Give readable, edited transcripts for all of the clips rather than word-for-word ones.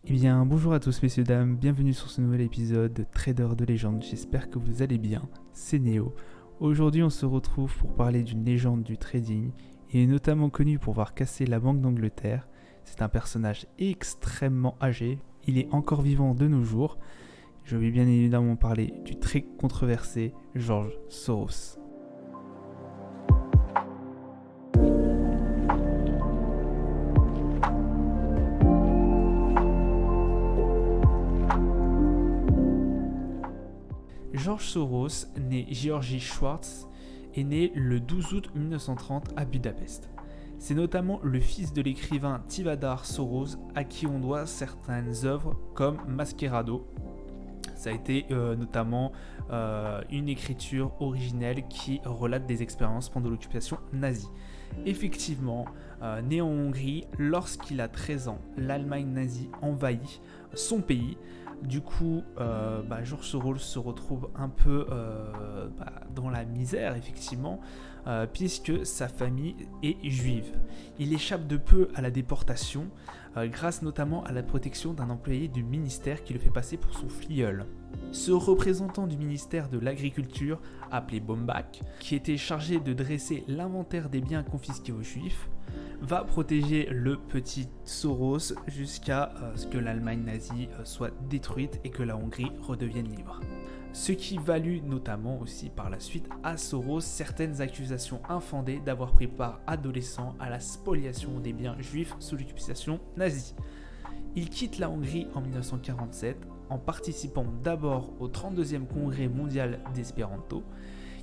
Eh bien, bonjour à tous messieurs, dames, bienvenue sur ce nouvel épisode de Trader de légende, j'espère que vous allez bien, c'est Néo. Aujourd'hui on se retrouve pour parler d'une légende du trading, il est notamment connu pour avoir cassé la Banque d'Angleterre, c'est un personnage extrêmement âgé, il est encore vivant de nos jours, je vais bien évidemment parler du très controversé George Soros. George Soros, né Georgi Schwartz, est né le 12 août 1930 à Budapest. C'est notamment le fils de l'écrivain Tivadar Soros à qui on doit certaines œuvres comme Mascherado. Ça a été notamment une écriture originelle qui relate des expériences pendant l'occupation nazie. Effectivement, né en Hongrie, lorsqu'il a 13 ans, l'Allemagne nazie envahit son pays. Du coup, George Soros se retrouve un peu dans la misère, effectivement, puisque sa famille est juive. Il échappe de peu à la déportation, grâce notamment à la protection d'un employé du ministère qui le fait passer pour son filleul. Ce représentant du ministère de l'Agriculture, appelé Baumbach, qui était chargé de dresser l'inventaire des biens confisqués aux juifs, va protéger le petit Soros jusqu'à ce que l'Allemagne nazie soit détruite et que la Hongrie redevienne libre. Ce qui valut notamment aussi par la suite à Soros certaines accusations infondées d'avoir pris part adolescent à la spoliation des biens juifs sous l'occupation nazie. Il quitte la Hongrie en 1947 en participant d'abord au 32e congrès mondial d'Espéranto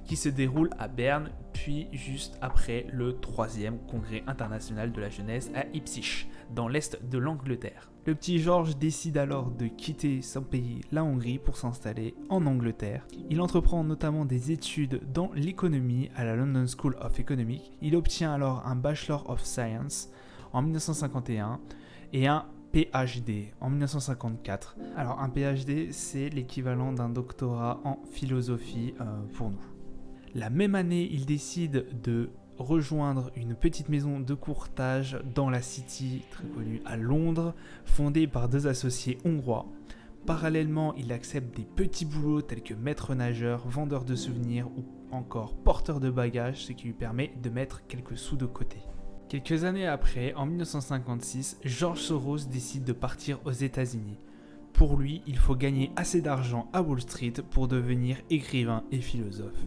qui se déroule à Berne, puis juste après le 3e congrès international de la jeunesse à Ipswich, dans l'est de l'Angleterre. Le petit George décide alors de quitter son pays, la Hongrie, pour s'installer en Angleterre. Il entreprend notamment des études dans l'économie à la London School of Economics. Il obtient alors un Bachelor of Science en 1951 et un PhD en 1954. Alors un PhD, c'est l'équivalent d'un doctorat en philosophie pour nous. La même année, il décide de rejoindre une petite maison de courtage dans la City, très connue à Londres, fondée par deux associés hongrois. Parallèlement, il accepte des petits boulots tels que maître nageur, vendeur de souvenirs ou encore porteur de bagages, ce qui lui permet de mettre quelques sous de côté. Quelques années après, en 1956, George Soros décide de partir aux États-Unis. Pour lui, il faut gagner assez d'argent à Wall Street pour devenir écrivain et philosophe.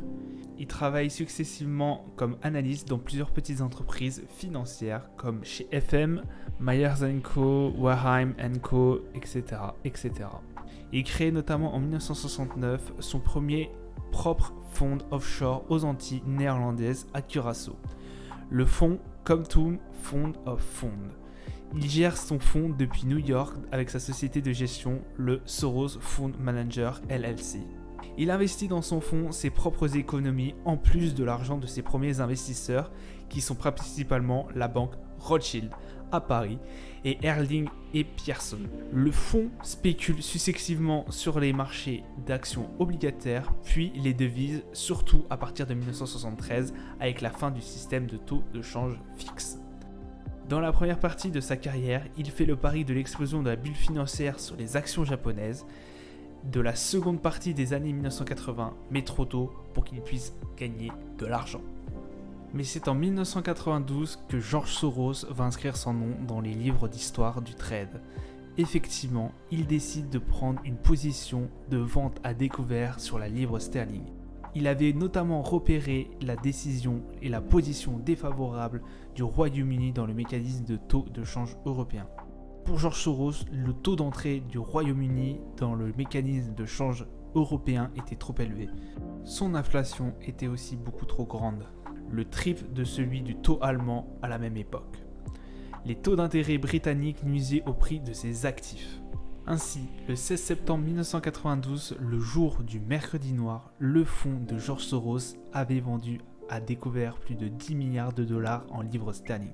Il travaille successivement comme analyste dans plusieurs petites entreprises financières comme chez FM, Myers & Co, Waheim & Co, etc., etc. Il crée notamment en 1969 son premier propre fonds offshore aux Antilles néerlandaises à Curaçao, le fonds Comtoum Fund of Funds. Il gère son fonds depuis New York avec sa société de gestion, le Soros Fund Manager LLC. Il investit dans son fonds ses propres économies en plus de l'argent de ses premiers investisseurs qui sont principalement la banque Rothschild à Paris et Erling et Pearson. Le fonds spécule successivement sur les marchés d'actions obligataires puis les devises, surtout à partir de 1973 avec la fin du système de taux de change fixe. Dans la première partie de sa carrière, il fait le pari de l'explosion de la bulle financière sur les actions japonaises, de la seconde partie des années 1980, mais trop tôt pour qu'il puisse gagner de l'argent. Mais c'est en 1992 que George Soros va inscrire son nom dans les livres d'histoire du trade. Effectivement, il décide de prendre une position de vente à découvert sur la livre sterling. Il avait notamment repéré la décision et la position défavorable du Royaume-Uni dans le mécanisme de taux de change européen. Pour George Soros, le taux d'entrée du Royaume-Uni dans le mécanisme de change européen était trop élevé. Son inflation était aussi beaucoup trop grande, le triple de celui du taux allemand à la même époque. Les taux d'intérêt britanniques nuisaient au prix de ses actifs. Ainsi, le 16 septembre 1992, le jour du mercredi noir, le fonds de George Soros avait vendu à découvert plus de 10 milliards de dollars en livres sterling.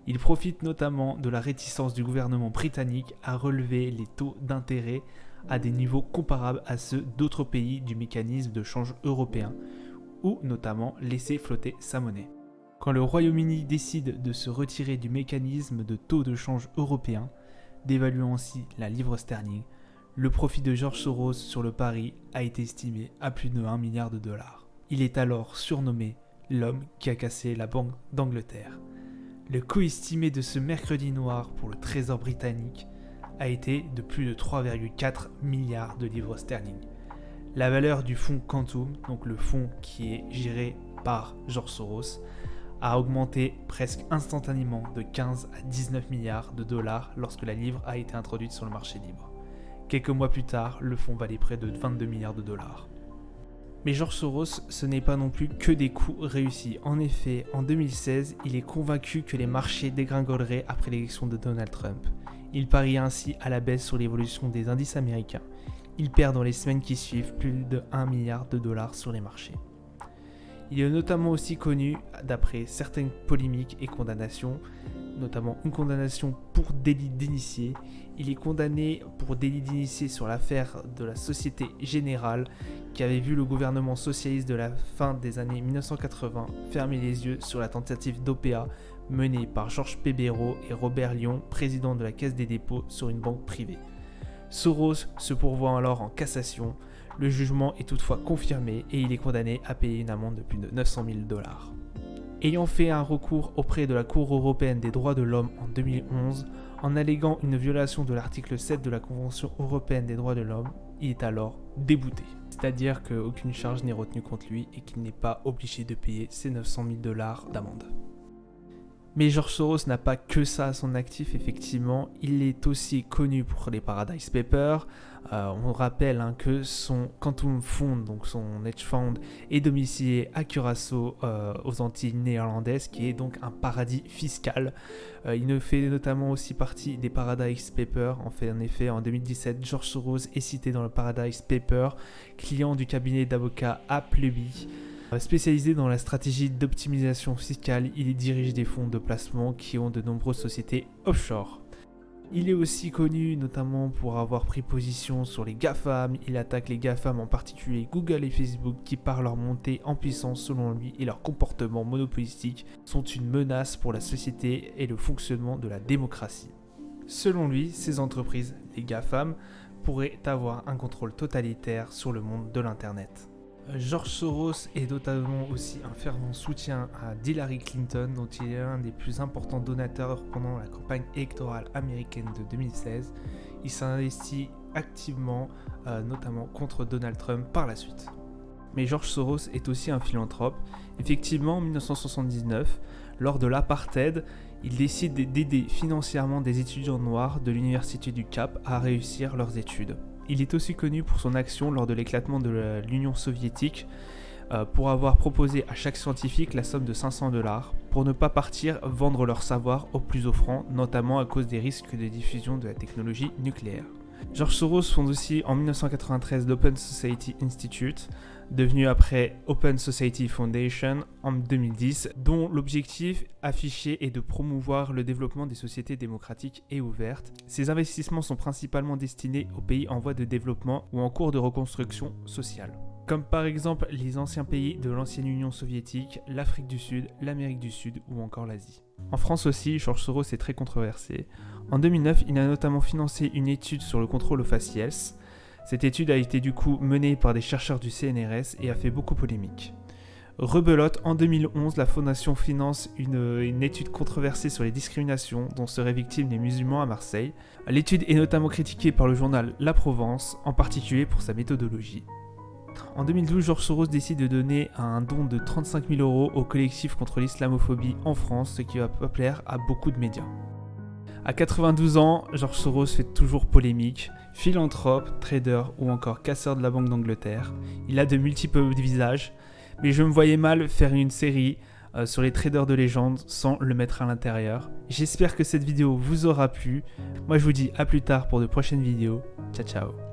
Il profite notamment de la réticence du gouvernement britannique à relever les taux d'intérêt à des niveaux comparables à ceux d'autres pays du mécanisme de change européen, ou notamment laisser flotter sa monnaie. Quand le Royaume-Uni décide de se retirer du mécanisme de taux de change européen, dévaluant ainsi la livre sterling, le profit de George Soros sur le pari a été estimé à plus de 1 milliard de dollars. Il est alors surnommé l'homme qui a cassé la Banque d'Angleterre. Le coût estimé de ce mercredi noir pour le trésor britannique a été de plus de 3,4 milliards de livres sterling. La valeur du fonds Quantum, donc le fonds qui est géré par George Soros, a augmenté presque instantanément de 15 à 19 milliards de dollars lorsque la livre a été introduite sur le marché libre. Quelques mois plus tard, le fonds valait près de 22 milliards de dollars. Mais George Soros, ce n'est pas non plus que des coups réussis. En effet, en 2016, il est convaincu que les marchés dégringoleraient après l'élection de Donald Trump. Il parie ainsi à la baisse sur l'évolution des indices américains. Il perd dans les semaines qui suivent plus de 1 milliard de dollars sur les marchés. Il est notamment aussi connu, d'après certaines polémiques et condamnations, notamment une condamnation pour délit d'initié. Il est condamné pour délit d'initié sur l'affaire de la Société Générale qui avait vu le gouvernement socialiste de la fin des années 1980 fermer les yeux sur la tentative d'OPA menée par Georges Pébéraud et Robert Lyon, président de la Caisse des dépôts, sur une banque privée. Soros se pourvoit alors en cassation. Le jugement est toutefois confirmé et il est condamné à payer une amende de plus de 900 000 $. Ayant fait un recours auprès de la Cour européenne des droits de l'homme en 2011, en alléguant une violation de l'article 7 de la Convention européenne des droits de l'homme, il est alors débouté. C'est-à-dire qu'aucune charge n'est retenue contre lui et qu'il n'est pas obligé de payer ses 900 000 $ d'amende. Mais George Soros n'a pas que ça à son actif, effectivement. Il est aussi connu pour les Paradise Papers. On rappelle que son Quantum Fund, donc son hedge fund, est domicilié à Curaçao, aux Antilles néerlandaises, qui est donc un paradis fiscal. Il fait notamment aussi partie des Paradise Papers. En effet, en 2017, George Soros est cité dans le Paradise Paper, client du cabinet d'avocats Appleby. Spécialisé dans la stratégie d'optimisation fiscale, il dirige des fonds de placement qui ont de nombreuses sociétés offshore. Il est aussi connu notamment pour avoir pris position sur les GAFAM. Il attaque les GAFAM, en particulier Google et Facebook, qui par leur montée en puissance selon lui et leur comportement monopolistique sont une menace pour la société et le fonctionnement de la démocratie. Selon lui, ces entreprises, les GAFAM, pourraient avoir un contrôle totalitaire sur le monde de l'Internet. George Soros est notamment aussi un fervent soutien à Hillary Clinton, dont il est l'un des plus importants donateurs pendant la campagne électorale américaine de 2016. Il s'investit activement, notamment contre Donald Trump par la suite. Mais George Soros est aussi un philanthrope. Effectivement, en 1979, lors de l'apartheid, il décide d'aider financièrement des étudiants noirs de l'université du Cap à réussir leurs études. Il est aussi connu pour son action lors de l'éclatement de l'Union soviétique, pour avoir proposé à chaque scientifique la somme de 500 $ pour ne pas partir vendre leur savoir aux plus offrants, notamment à cause des risques de diffusion de la technologie nucléaire. George Soros fonde aussi en 1993 l'Open Society Institute, devenu après Open Society Foundation en 2010, dont l'objectif affiché est de promouvoir le développement des sociétés démocratiques et ouvertes. Ces investissements sont principalement destinés aux pays en voie de développement ou en cours de reconstruction sociale, comme par exemple les anciens pays de l'ancienne Union soviétique, l'Afrique du Sud, l'Amérique du Sud ou encore l'Asie. En France aussi, George Soros est très controversé. En 2009, il a notamment financé une étude sur le contrôle aux faciès. Cette étude a été du coup menée par des chercheurs du CNRS et a fait beaucoup polémique. Rebelote, en 2011, la fondation finance une étude controversée sur les discriminations dont seraient victimes les musulmans à Marseille. L'étude est notamment critiquée par le journal La Provence, en particulier pour sa méthodologie. En 2012, George Soros décide de donner un don de 35 000 € au collectif contre l'islamophobie en France, ce qui va pas plaire à beaucoup de médias. À 92 ans, George Soros fait toujours polémique, philanthrope, trader ou encore casseur de la Banque d'Angleterre. Il a de multiples visages, mais je me voyais mal faire une série sur les traders de légende sans le mettre à l'intérieur. J'espère que cette vidéo vous aura plu. Moi je vous dis à plus tard pour de prochaines vidéos. Ciao ciao.